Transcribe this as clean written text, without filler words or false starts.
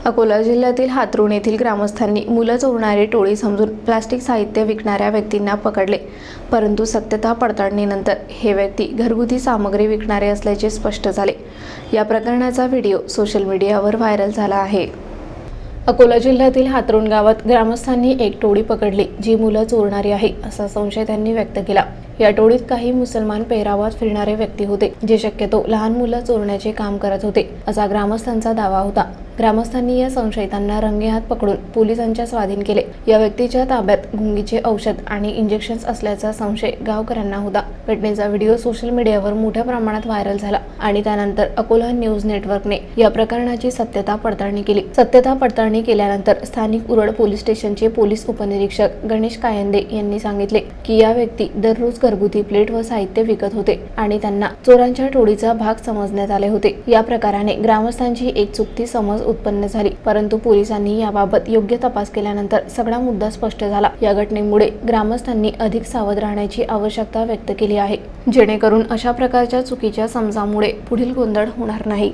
अकोला जिल्ह्यातील हातरुण येथील ग्रामस्थांनी मुलं चोरणारी टोळी समजून प्लास्टिक साहित्य विकणाऱ्या व्यक्तींना पकडले, परंतु सत्यता पडताळणीनंतर हे व्यक्ती घरगुती सामग्री विकणारे असल्याचे स्पष्ट झाले। या प्रकरणाचा व्हिडिओ सोशल मीडियावर व्हायरल झाला आहे। अकोला जिल्ह्यातील हातरुण गावात ग्रामस्थांनी एक टोळी पकडली, जी मुलं चोरणारी आहे असा संशय त्यांनी व्यक्त केला। या टोळीत काही मुसलमान पेहरावात फिरणारे व्यक्ती होते, जे शक्यतो लहान मुलं चोरण्याचे काम करत होते असा ग्रामस्थांचा दावा होता। ग्रामस्थांनी या संशयितांना रंगेहात पकडून पोलिसांच्या स्वाधीन केले। या व्यक्तीच्या ताब्यात गुंगीचे औषध आणि इंजेक्शन्स असल्याचा संशय गावकऱ्यांना होता। घटनेचा व्हिडिओ सोशल मीडियावर मोठ्या प्रमाणात व्हायरल झाला आणि त्यानंतर अकोला न्यूज नेटवर्कने या प्रकरणाची सत्यता पडताळणी केली। सत्यता पडताळणी केल्यानंतर स्थानिक उरड पोलीस स्टेशनचे पोलीस उपनिरीक्षक गणेश कायंदे यांनी सांगितले की या व्यक्ती दररोज घरगुती प्लेट व साहित्य विकत होते आणि त्यांना चोरांच्या टोळीचा भाग समजण्यात आले होते। या प्रकाराने ग्रामस्थांची एक चुकती समज उत्पन्न झाली, परंतु पोलिसांनी याबाबत योग्य तपास केल्यानंतर सगळा मुद्दा स्पष्ट झाला। या घटनेमुळे ग्रामस्थांनी अधिक सावध राहण्याची आवश्यकता व्यक्त केली आहे, जेणेकरून अशा प्रकारच्या चुकीच्या समजामुळे पुढील गोंधळ होणार नाही।